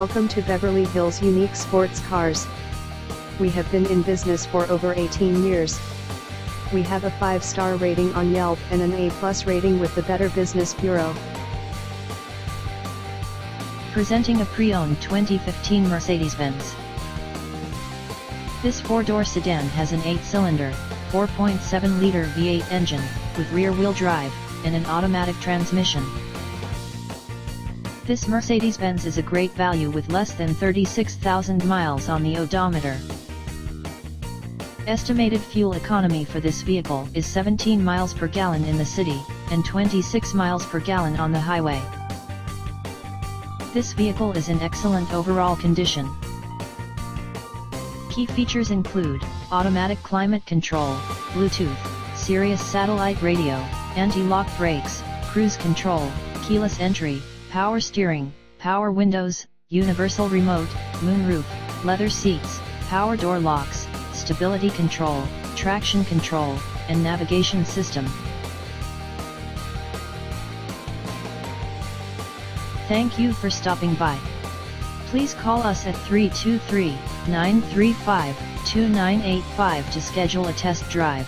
Welcome to Beverly Hills Unique Sports Cars. We have been in business for over 18 years. We have a 5-star rating on Yelp and an A+ rating with the Better Business Bureau. Presenting a pre-owned 2015 Mercedes-Benz. This 4-door sedan has an 8-cylinder, 4.7-liter V8 engine, with rear-wheel drive, and an automatic transmission. This Mercedes-Benz is a great value with less than 36,000 miles on the odometer. Estimated fuel economy for this vehicle is 17 miles per gallon in the city, and 26 miles per gallon on the highway. This vehicle is in excellent overall condition. Key features include automatic climate control, Bluetooth, Sirius satellite radio, anti-lock brakes, cruise control, keyless entry, power steering, power windows, universal remote, moonroof, leather seats, power door locks, stability control, traction control, and navigation system. Thank you for stopping by. Please call us at 323-935-2985 to schedule a test drive.